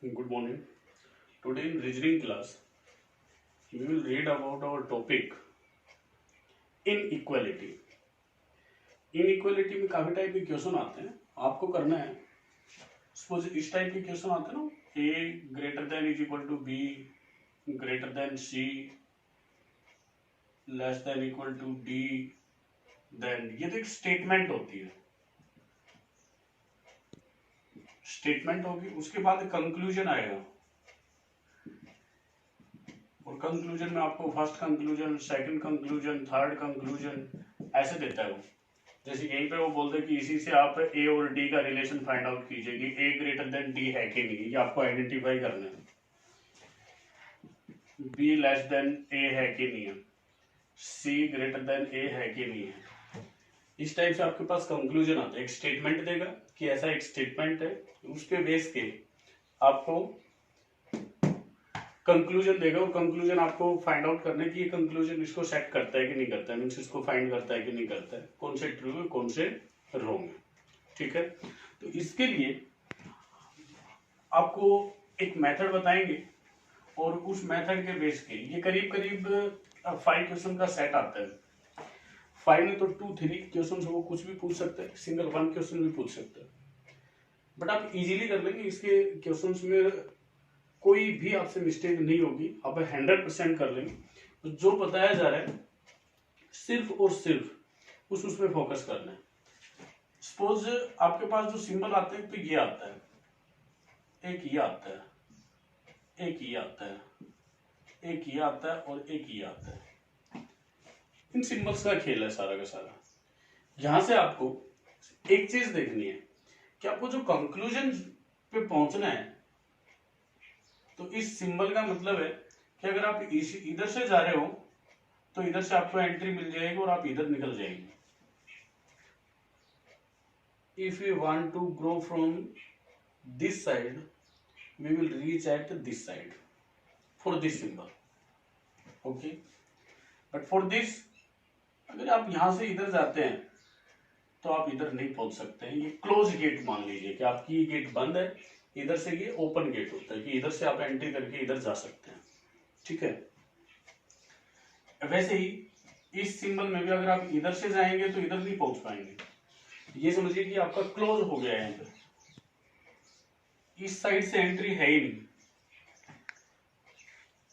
Good morning. Today in reasoning class, we will read about our topic inequality. Inequality में काफी type के question आते हैं, आपको करना है सपोज इस टाइप के क्वेश्चन आते हैं ना, A greater than is equal to B, greater than C, less than equal to D, then ये तो एक स्टेटमेंट होती है, स्टेटमेंट होगी, उसके बाद कंक्लूजन आएगा और कंक्लूजन में आपको first conclusion, second conclusion, third conclusion ऐसे देता है वो। जैसे यहीं पे वो बोलते हैं कि इसी से आप ए और डी का रिलेशन फाइंड आउट कीजिए कि ए ग्रेटर देन डी है कि नहीं, ये आपको आइडेंटिफाई करना है। बी लेस देन ए है कि नहीं है, सी ग्रेटर देन ए है कि नहीं है। इस टाइप से आपके पास कंक्लूजन आता है, एक स्टेटमेंट देगा कि ऐसा एक स्टेटमेंट है, उस पे बेस के आपको कंक्लूजन देगा और कंक्लूजन आपको फाइंड आउट करने की ये कंक्लूजन इसको सेट करता है कि नहीं करता है, मीन्स इसको फाइंड करता है कि नहीं करता है, कौन से ट्रू है कौन से रॉन्ग है। ठीक है, तो इसके लिए आपको एक मेथड बताएंगे और उस मेथड के बेस के ये करीब करीब 5 क्वेश्चन का सेट आता है। 5 में तो 2-3 क्वेश्चन वो कुछ भी पूछ सकते हैं, सिंगल 1 क्वेश्चन भी पूछ सकते हैं, बट आप इजीली कर लेंगे। इसके क्वेश्चंस में कोई भी आपसे मिस्टेक नहीं होगी, आप 100% कर लेंगे। तो जो बताया जा रहा है सिर्फ और सिर्फ उसमें फोकस करना है। सपोज आपके पास जो सिंबल आते हैं तो ये आता है, एक ये आता है, एक ये आता है, एक ये आता है और एक ये आता है। इन सिंबल्स का खेल है सारा का सारा। यहां से आपको एक चीज देखनी है कि आपको जो कंक्लूजन पे पहुंचना है, तो इस सिंबल का मतलब है कि अगर आप इधर से जा रहे हो तो इधर से आपको एंट्री मिल जाएगी और आप इधर निकल जाएंगे। If you want to grow from this side we will reach at this side for this symbol, okay. But for this अगर आप यहां से इधर जाते हैं तो आप इधर नहीं पहुंच सकते हैं। ये क्लोज गेट मान लीजिए कि आपकी ये गेट बंद है, इधर से ये ओपन गेट होता है कि इधर से आप एंट्री करके इधर जा सकते हैं। ठीक है, वैसे ही इस सिंबल में भी अगर आप इधर से जाएंगे तो इधर नहीं पहुंच पाएंगे। ये समझिए कि आपका क्लोज हो गया है, इधर इस साइड से एंट्री है ही नहीं।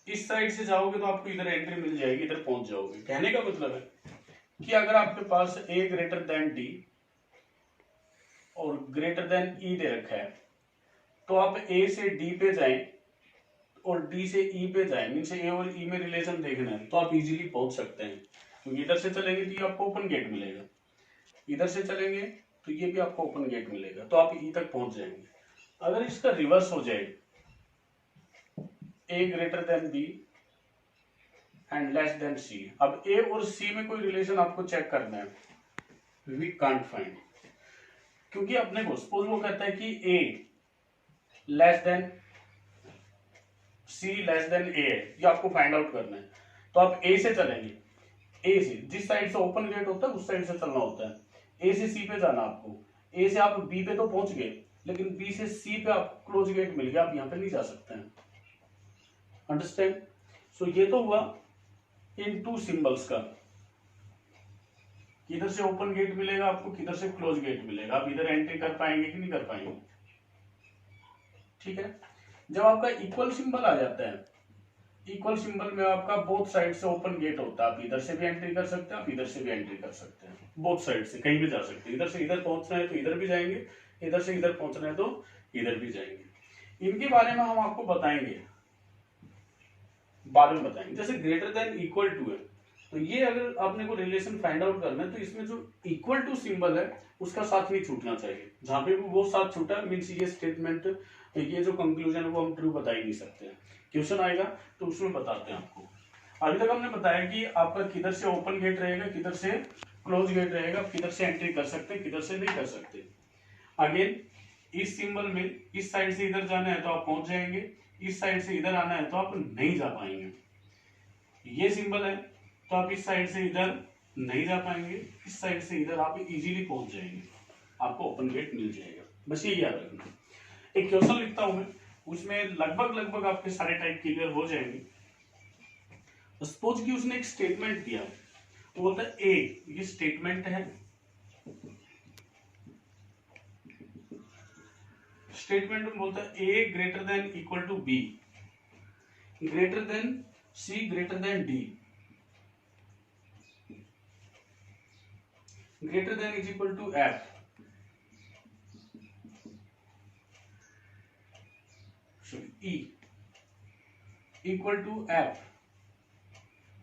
इस साइड से जाओगे तो आपको इधर एंट्री मिल जाएगी, इधर पहुंच जाओगे। कहने का मतलब है कि अगर आपके पास ए ग्रेटर देन डी और ग्रेटर देन ई दे रखा है तो आप ए से डी पे जाएं और डी से ई पे जाएं, मीन्स ए और ई में रिलेशन देखना है तो आप इजीली पहुंच सकते हैं। क्योंकि इधर से चलेंगे तो ये आपको ओपन गेट मिलेगा, इधर से चलेंगे तो ये भी आपको ओपन गेट मिलेगा, तो आप ई तक पहुंच जाएंगे। अगर इसका रिवर्स हो जाए, A greater than B and less than C, अब ए और सी में कोई रिलेशन आपको चेक करना है, वी कांट फाइंड। क्योंकि अपने को सपोज वो कहता है कि ए less than C less then ए है, ये आपको फाइंड आउट करना है। तो आप ए से चलेंगे, ए से जिस साइड से ओपन गेट होता है उस साइड से चलना होता है। ए से सी पे जाना आपको, ए से आप बी पे तो पहुंच गए लेकिन बी से सी पे आप क्लोज गेट मिल गया, आप यहां पे नहीं जा सकते हैं। अंडरस्टैंड? सो ये तो हुआ इन 2 सिंबल्स का, किधर से ओपन गेट मिलेगा आपको, किधर से क्लोज गेट मिलेगा, आप इधर एंट्री कर पाएंगे कि नहीं कर पाएंगे। ठीक है, जब आपका इक्वल सिंबल आ जाता है, इक्वल सिंबल में आपका बोथ साइड से ओपन गेट होता है, आप इधर से भी एंट्री कर सकते हैं, आप इधर से भी एंट्री कर सकते हैं, बोथ साइड से कहीं भी जा सकते हैं। इधर से इधर पहुंचना है तो इधर भी जाएंगे, इधर से इधर पहुंचना है तो इधर भी जाएंगे। इनके बारे में हम आपको बताएंगे, बाद में बताएंगे। जैसे ग्रेटर देन इक्वल टू है, तो ये अगर आपने को रिलेशन फाइंड आउट करना है तो इसमें जो इक्वल टू सिंबल है उसका साथ नहीं छूटना चाहिए। जहां पे भी वो साथ छूटा मीन्स ये स्टेटमेंट, ये जो कंक्लूजन है वो हम ट्रू बता ही नहीं सकते हैं। क्वेश्चन आएगा तो उसमें बताते हैं आपको। अभी तक हमने बताया कि आपका किधर से ओपन गेट रहेगा, किधर से क्लोज गेट रहेगा, किधर से एंट्री कर सकते हैं, किधर से नहीं कर सकते। अगेन इस सिंबल में इस साइड से इधर जाना है तो आप पहुंच जाएंगे, इस साइड से इधर आना है तो आप नहीं जा पाएंगे। ये सिंबल है तो आप इस साइड से इधर नहीं जा पाएंगे, इस साइड से इधर आप इजीली पहुंच जाएंगे, आपको ओपन गेट मिल जाएगा। बस ये याद रखना। एक क्वेश्चन लिखता हूं मैं, उसमें लगभग आपके सारे टाइप क्लियर हो जाएंगे। सपोज कि उसने एक स्टेटमेंट दिया, वो बोलता है ए, ये स्टेटमेंट है, स्टेटमेंट में बोलता है A greater than equal to B, greater than C, greater than D, greater than is equal to F, E equal to F,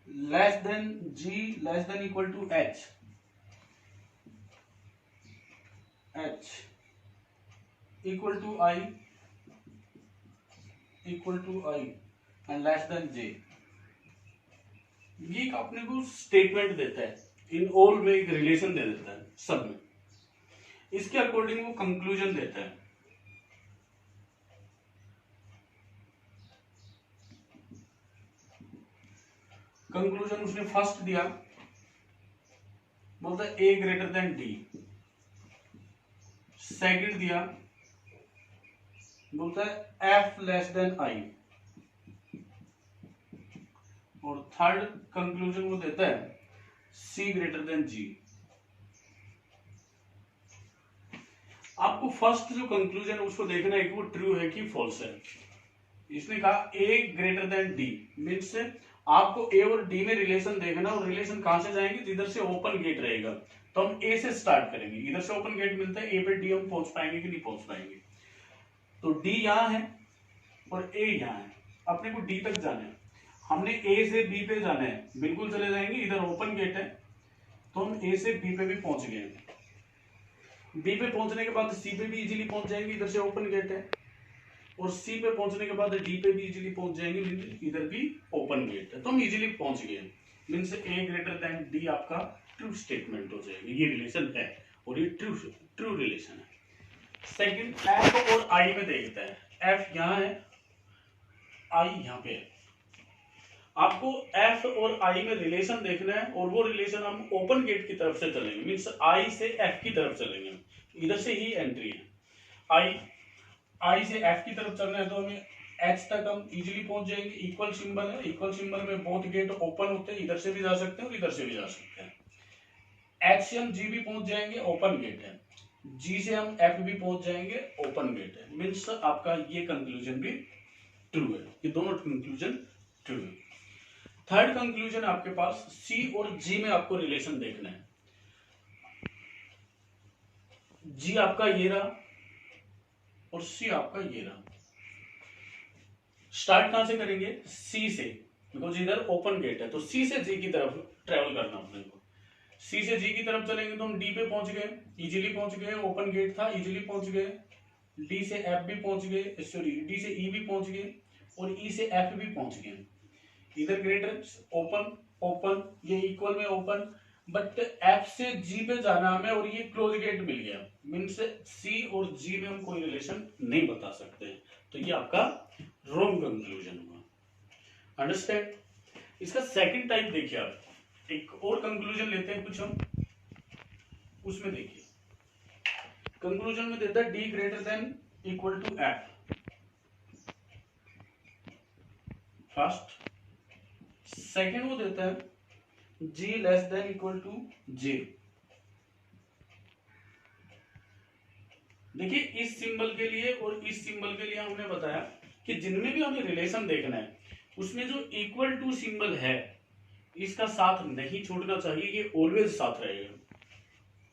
less than G, less than equal to H, H equal to I, equal to I and less than J. ये अपने को statement देता है, in all में एक relation दे देता है सब में, इसके अकॉर्डिंग वो कंक्लूजन देता है। कंक्लूजन उसने फर्स्ट दिया, बोलता है A greater than D, second दिया, बोलता है एफ लेस देन आई, और थर्ड कंक्लूजन वो देता है सी ग्रेटर देन जी। आपको फर्स्ट जो कंक्लूजन है उसको देखना है कि वो ट्रू है कि फॉल्स है। इसने कहा ए ग्रेटर देन डी, मीन्स आपको ए और डी में रिलेशन देखना, और रिलेशन कहां से जाएंगे, इधर से ओपन गेट रहेगा तो हम ए से स्टार्ट करेंगे, इधर से ओपन गेट मिलता है, ए पे डी हम पहुंच पाएंगे कि नहीं पहुंच पाएंगे। तो डी यहां है और ए यहां है, अपने को डी तक जाना है, हमने ए से बी पे जाना है, बिल्कुल चले जाएंगे, इधर ओपन गेट है तो हम ए से बी पे भी पहुंच गए। बी पे पहुंचने के बाद सी पे भी इजीली पहुंच जाएंगे, इधर से ओपन गेट है, और सी पे पहुंचने के बाद डी पे भी इजीली पहुंच जाएंगे, इधर भी ओपन गेट है तो हम इजीली पहुंच गए। मीन्स ए ग्रेटर देन डी आपका ट्रू स्टेटमेंट हो जाएगा, ये रिलेशन है और ये ट्रू रिलेशन है। सेकंड एफ और आई में देखता है, एफ यहां है, आई यहां पे है। आपको एफ और आई में रिलेशन देखना है, और वो रिलेशन हम ओपन गेट की तरफ से चलेंगे, मीन्स आई से एफ की तरफ चलेंगे, इधर से ही एंट्री है। आई से एफ की तरफ चलना है तो हमें एच तक हम इजीली पहुंच जाएंगे, इक्वल सिंबल है, इक्वल सिंबल में बोथ गेट ओपन होते हैं, इधर से भी जा सकते हैं और इधर से भी जा सकते हैं। एच से हम जी भी पहुंच जाएंगे, ओपन गेट है, जी से हम एफ भी पहुंच जाएंगे, ओपन गेट है। मीन्स आपका ये कंक्लूजन भी ट्रू है, ये दोनों कंक्लूजन ट्रू है। थर्ड कंक्लूजन आपके पास सी और जी में आपको रिलेशन देखना है। जी आपका ये रहा और सी आपका ये रहा। स्टार्ट कहां से करेंगे, सी से, बिकॉज इधर ओपन गेट है तो सी से जी की तरफ ट्रेवल करना अपने को। सी से जी की तरफ चलेंगे तो हम डी पे पहुंच गए, इजीली पहुंच गए, ओपन गेट था, इजीली पहुंच गए। डी से एफ भी पहुंच गए, सॉरी डी से ई भी पहुंच गए, और ई से एफ भी पहुंच गए। इधर ग्रेटर ओपन ओपन, ये इक्वल में ओपन, बट एफ से जी पे जाना हमें और ये क्लोज गेट मिल गया, मीन्स सी और जी में हम कोई रिलेशन नहीं बता सकते, तो ये आपका रॉन्ग कंक्लूजन हुआ। अंडरस्टैंड। इसका सेकंड टाइप देखिए आप, एक और कंक्लूजन लेते हैं कुछ हम, उसमें देखिए कंक्लूजन में देता है D greater than equal to F, first. Second वो देता है G less than equal to J. देखिए इस सिंबल के लिए और इस सिंबल के लिए हमने बताया कि जिनमें भी हमें रिलेशन देखना है उसमें जो इक्वल टू सिंबल है इसका साथ नहीं छोड़ना चाहिए, ये ऑलवेज साथ रहेगा,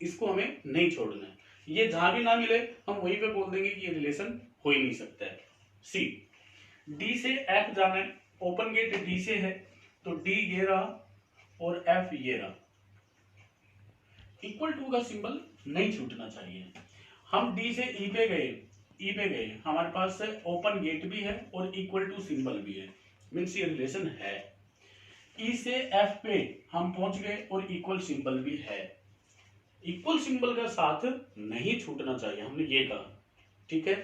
इसको हमें नहीं छोड़ना है। ये जहां भी ना मिले हम वहीं पे बोल देंगे कि ये रिलेशन हो ही नहीं सकता है। सी, डी से एफ जाना है, ओपन गेट डी से है तो डी ये रहा और एफ ये रहा, इक्वल टू का सिंबल नहीं छूटना चाहिए। हम डी से ई पे गए, हमारे पास ओपन गेट भी है और इक्वल टू सिंबल भी है, मीन्स ये रिलेशन है। ई से एफ पे हम पहुंच गए और इक्वल सिंबल भी है, इक्वल सिंबल का साथ नहीं छूटना चाहिए, हमने ये कहा, ठीक है।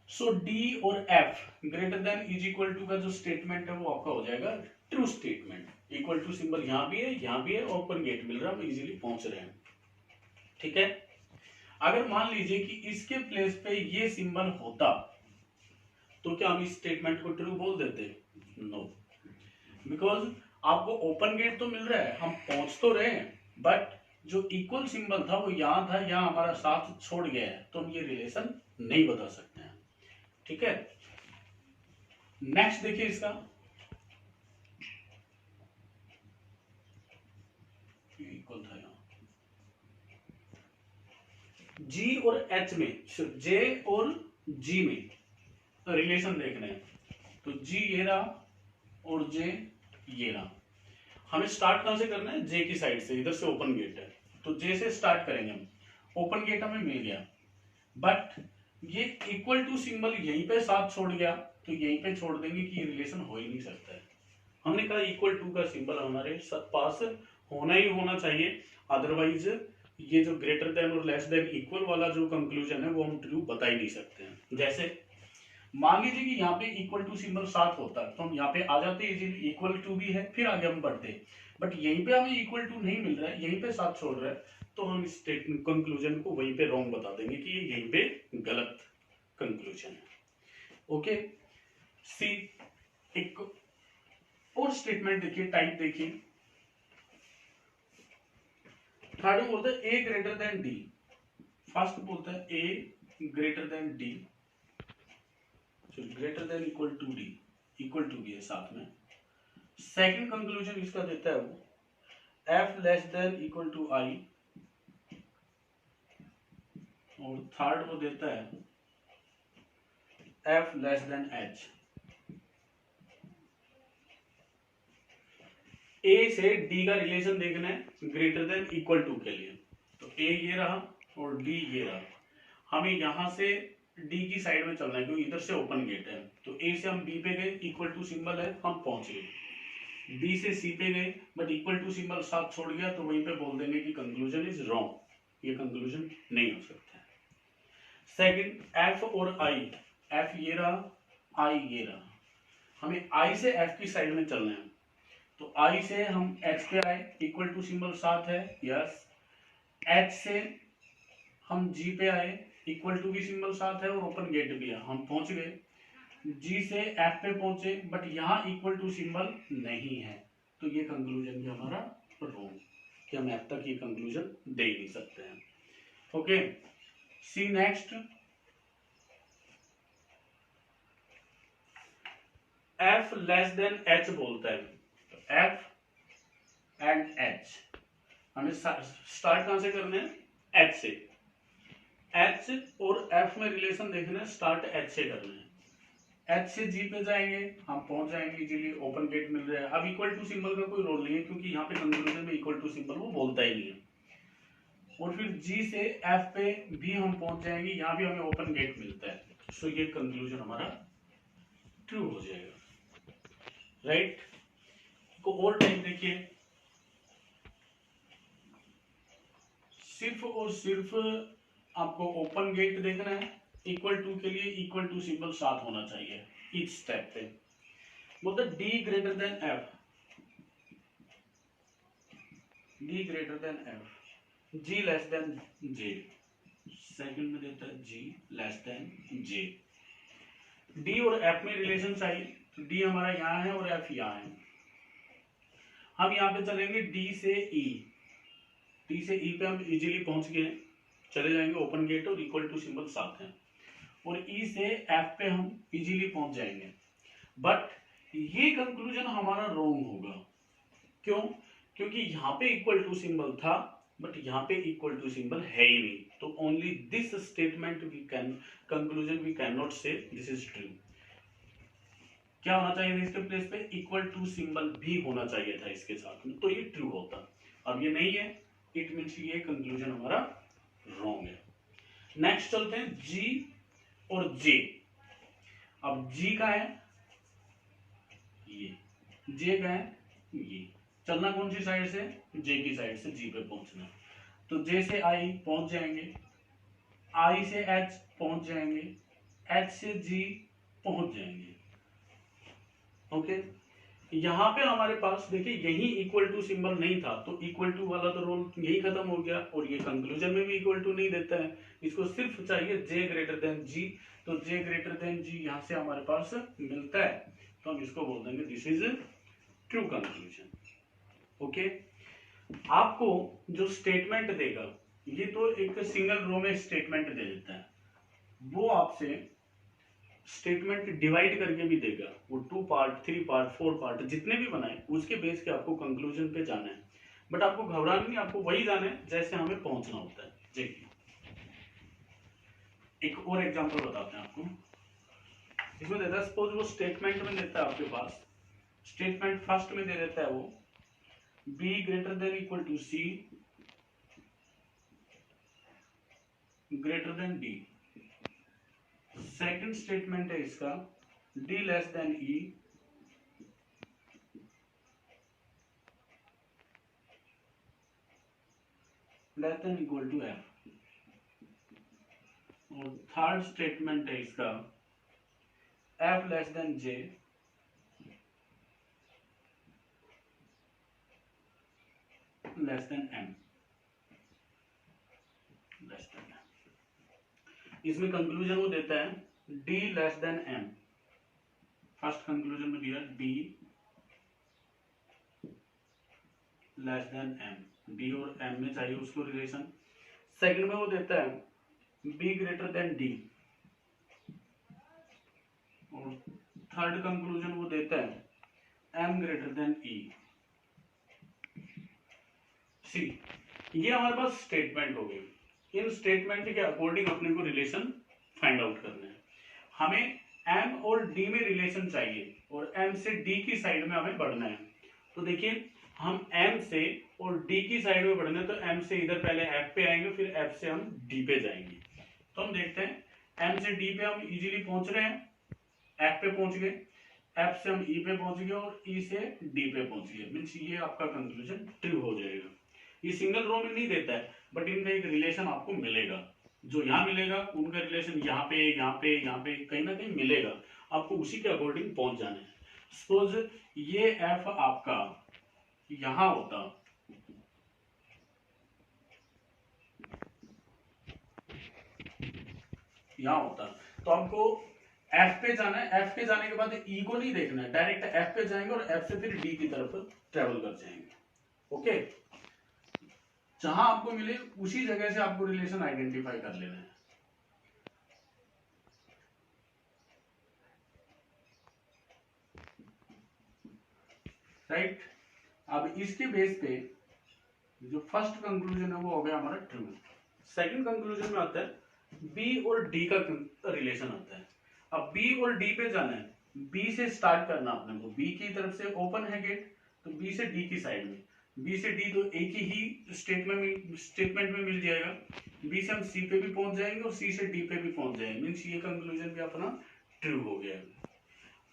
सो डी और F greater than is equal to का जो स्टेटमेंट है वो आपका हो जाएगा true statement. Equal to symbol यहां भी है, यहां भी है, ओपन गेट मिल रहा है, हम इजीली पहुंच रहे हैं, ठीक है। अगर मान लीजिए कि इसके प्लेस पे ये सिंबल होता तो क्या हम इस स्टेटमेंट को ट्रू बोल देते? नो, बिकॉज आपको ओपन गेट तो मिल रहा है, हम पहुंच तो रहे हैं, बट जो इक्वल सिंबल था वो यहाँ था, यहाँ हमारा साथ छोड़ गया है, तो हम ये रिलेशन नहीं बता सकते हैं। ठीक है, नेक्स्ट देखिए इसका, इक्वल था यहाँ जी और एच में, जे और जी में रिलेशन देखना है, तो जी ये रहा और जे ये रहा। हमें स्टार्ट कहां से करना है? जे की साइड से, इधर से ओपन गेट है, तो जे से स्टार्ट करेंगे हम। ओपन गेट हमें मिल गया, बट ये इक्वल टू सिंबल यहीं पे साथ छोड़ गया, तो यहीं पे छोड़ देंगे कि ये रिलेशन हो ही नहीं सकता है। हमने कहा इक्वल टू का सिंबल हमारे पास होना ही होना चाहिए, अदरवाइज ये जो ग्रेटर देन और लेस देन इक्वल वाला जो कंक्लूजन है वो हम ट्रू बता ही नहीं सकते हैं। जैसे मान लीजिए कि यहाँ पे इक्वल टू सिंबल साथ होता है, तो हम यहाँ पे आ जाते इजीली, इक्वल टू भी है, फिर आगे हम बढ़ते, बट यहीं पे हमें इक्वल टू नहीं मिल रहा है, यहीं पे साथ छोड़ रहा है, तो हम इस कंक्लूजन को वहीं पे रॉन्ग बता देंगे कि ये यहीं पे गलत कंक्लूजन है। ओके, सी एक और स्टेटमेंट देखिए, टाइप देखिए, थर्ड में बोलता है A greater than D, first बोलता है A greater than D, greater than equal to D, equal to भी है साथ में। सेकंड कंक्लूजन इसका देता है वो F less than equal to I, और थर्ड वो देता है F less than H. A से डी का रिलेशन देखना है ग्रेटर देन इक्वल टू के लिए, तो ए ये रहा और डी ये रहा, हमें यहां से डी की साइड में चलना है क्योंकि इधर से ओपन गेट है, तो ए से हम बी पे गए, इक्वल टू सिंबल है, हम पहुंच गए। बी से सी पे गए, बट इक्वल टू सिंबल साथ छोड़ गया, तो वहीं पे बोल देंगे कि कंक्लूजन इज रॉन्ग, ये कंक्लूजन नहीं हो सकता है। सेकंड एफ और आई, एफ ये रहा, आई ये रहा, हमें आई से एफ की साइड में चलना है, तो आई से हम एच पे आए, इक्वल टू सिंबल साथ है, यस। एच से हम जी पे आए, इक्वल टू की सिंबल साथ है और ओपन गेट भी है, हम पहुंच गए। जी से एफ पे पहुंचे, बट यहाँ इक्वल टू सिंबल नहीं है, तो ये कंक्लूजन भी हमारा रॉन्ग, कि हम एफ तक ये कंक्लूजन दे ही नहीं सकते हैं। Okay, C next, F less than H बोलता है, एफ एंड एच, हमें स्टार्ट कहां से करना है? एच से। एच और एफ में रिलेशन देखना है, स्टार्ट एच से करना है, एच से जी पे जाएंगे, हम पहुंच जाएंगे इजीली, ओपन गेट मिल रहा है। अब इक्वल टू सिंबल का कोई रोल नहीं है, क्योंकि यहाँ पे कंक्लूजन में इक्वल टू सिंबल वो बोलता ही नहीं है। और फिर जी से एफ पे भी हम पहुंच जाएंगे, यहाँ भी हमें ओपन गेट मिलता है, सो ये कंक्लूजन हमारा ट्रू हो जाएगा, राइट। को और टाइप देखिए, सिर्फ और सिर्फ आपको ओपन गेट देखना है, इक्वल टू के लिए इक्वल टू सिंबल साथ होना चाहिए ईच स्टेप पे। मतलब D greater than F, D greater than F, G less than J, second में देता है G less than J. D और एफ में रिलेशन चाहिए, तो डी हमारा यहाँ है और एफ यहाँ है, हम यहाँ पे चलेंगे डी से ई, डी से ई पे हम इजीली पहुंच गए, चले जाएंगे, ओपन गेट और इक्वल टू सिंबल साथ हैं, और ई से एफ पे हम इजीली पहुंच जाएंगे, बट ये कंक्लूजन हमारा रॉन्ग होगा। क्यों? क्योंकि यहाँ पे इक्वल टू सिंबल था, बट यहाँ पे इक्वल टू सिंबल है ही नहीं, तो only this statement we can conclusion we can not say this is true. क्या होना चाहिए इसके प्लेस पे? इक्वल टू सिंबल भी होना चाहिए था इसके साथ में, तो ये ट्रू होता। अब ये नहीं है, इट मीन्स ये कंक्लूजन हमारा रॉन्ग है। नेक्स्ट चलते हैं जी और जे। अब जी का है ये, जे का है ये, चलना कौन सी साइड से? जे की साइड से जी पे पहुंचना, तो जे से आई पहुंच जाएंगे, आई से एच पहुंच जाएंगे, एच से जी पहुंच जाएंगे। ओके, यहाँ पे हमारे पास देखिए यही इक्वल टू सिंबल नहीं था, तो इक्वल टू वाला तो रोल यही खत्म हो गया, और ये कंक्लूजन में भी इक्वल टू नहीं देता है, इसको सिर्फ चाहिए जे ग्रेटर देन जी, तो जे ग्रेटर देन जी यहां से हमारे पास मिलता है, तो हम इसको बोल देंगे this is true conclusion. Okay, आपको जो स्टेटमेंट देगा, ये तो एक सिंगल रो में स्टेटमेंट दे देता है, वो आपसे स्टेटमेंट डिवाइड करके भी देगा, वो 2 पार्ट 3 पार्ट 4 पार्ट जितने भी बनाए उसके बेस के आपको कंक्लूजन पे जाना है। बट आपको घबराना नहीं, आपको वही जाना है जैसे हमें पहुंचना होता है। देखिए एक और एग्जांपल बताते हैं आपको। इसमें देता है, सपोज वो स्टेटमेंट में देता है आपके पास, स्टेटमेंट फर्स्ट में दे देता है वो b greater than equal to c greater than d। Second statement है इसका d less than e less than equal to f। और थर्ड स्टेटमेंट है इसका f less than j less than m less than m। इसमें conclusion वो देता है d less than m। First conclusion में दिया d less than m, d और m में चाहिए उसको रिलेशन। सेकंड में वो देता है b ग्रेटर देन d। और थर्ड कंक्लूजन वो देता है m ग्रेटर देन e। सी, ये हमारे पास स्टेटमेंट हो गए। इन स्टेटमेंट के अकॉर्डिंग अपने को रिलेशन फाइंड आउट करना है। हमें m और d में रिलेशन चाहिए और m से d की साइड में हमें बढ़ना है। तो देखिए हम m से और d की साइड में बढ़ना है, तो m से इधर पहले f पे आएंगे, फिर f से हम d पे जाएंगे। तो हम देखते हैं m से d पे हम इजीली पहुंच रहे हैं, f पे पहुंच गए, f से हम e पे पहुंच गए और e से d पे पहुंच गए। मीन्स ये आपका कंक्लूजन ट्रू हो जाएगा। ये सिंगल रो में नहीं देता है, बट इनका एक रिलेशन आपको मिलेगा। जो यहाँ मिलेगा उनका रिलेशन यहाँ पे यहाँ पे यहाँ पे कहीं ना कहीं मिलेगा, आपको उसी के अकॉर्डिंग पहुंच जाना है। सपोज ये f आपका यहाँ होता, यहाँ होता, तो आपको f पे जाना है। f पे जाने के बाद e को नहीं देखना है, डायरेक्ट f पे जाएंगे और f से फिर d की तरफ ट्रेवल कर जाएंगे। ओके, जहां आपको मिले उसी जगह से आपको रिलेशन आइडेंटिफाई कर लेना है। राइट, अब इसके बेस पे जो फर्स्ट कंक्लूजन है वो हो गया हमारा ट्रू। सेकंड कंक्लूजन में आता है b और d का रिलेशन आता है। अब b और d पे जाना है, b से स्टार्ट करना अपने को, b की तरफ से ओपन है गेट, तो b से d की साइड में, b से d तो एक ही स्टेटमेंट में मिल जाएगा। b से हम c पे भी पहुंच जाएंगे और c से d पे भी पहुंच जाएंगे। मीन्स ये कंक्लूजन भी अपना ट्रू हो गया।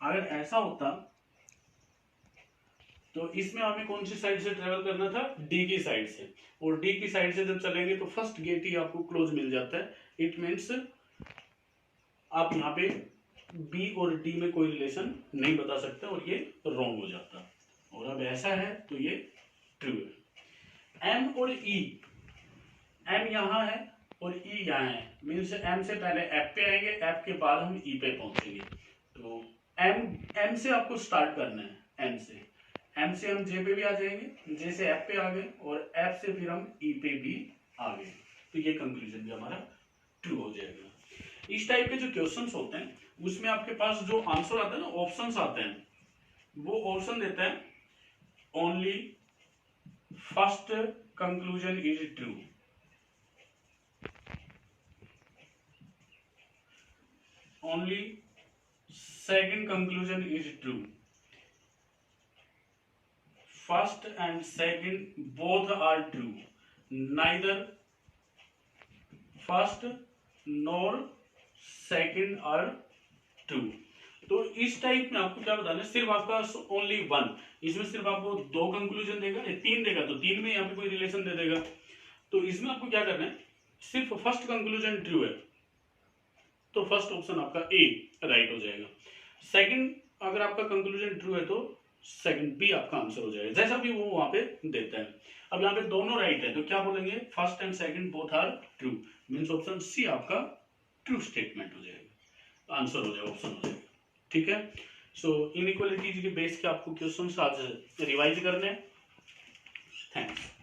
अगर ऐसा होता तो इसमें हमें कौन सी साइड से ट्रेवल करना था, डी की साइड से, और डी की साइड से जब चलेंगे तो फर्स्ट गेट ही आपको क्लोज मिल जाता है। इट मीन्स आप यहाँ पे बी और डी में कोई रिलेशन नहीं बता सकते और ये रॉन्ग हो जाता। और अब ऐसा है तो ये ट्रू है। एम और ई, एम यहाँ है और ई यहाँ है, मीन्स एम से पहले एफ पे आएंगे, एफ के बाद हम ई पे पहुंचेंगे। तो एम से आपको स्टार्ट करना है, एम से हम जे पे भी आ जाएंगे, जे से एफ पे आ गए और एफ से फिर हम ई पे भी आ गए। तो ये कंक्लूजन भी हमारा ट्रू हो जाएगा। इस टाइप के जो क्वेश्चंस होते हैं उसमें आपके पास जो आंसर आता है ना, ऑप्शंस आते हैं, वो ऑप्शन देता है only first conclusion is true, only second conclusion is true, first and second both are true, neither first nor second are true. तो इस टाइप में आपको क्या बताना है, सिर्फ आपका ओनली वन, इसमें सिर्फ आपको दो कंक्लूजन देगा, तीन देगा तो तीन में यहाँ पे कोई रिलेशन दे देगा। तो इसमें आपको क्या करना है, सिर्फ फर्स्ट कंक्लूजन ट्रू है तो फर्स्ट ऑप्शन आपका ए राइट हो जाएगा। सेकंड अगर आपका कंक्लूजन ट्रू है तो सेकंड बी आपका आंसर हो जाएगा, जैसा भी वो वहां पे देता है। अब यहाँ पे दोनों राइट है तो क्या बोलेंगे, first and second both are true, means option C आपका ट्रू स्टेटमेंट हो जाएगा। आंसर हो जाए, ऑप्शन हो जाए। ठीक है, सो इनइक्वालिटीज के बेस के आपको क्वेश्चन आज रिवाइज करने हैं। थैंक्स।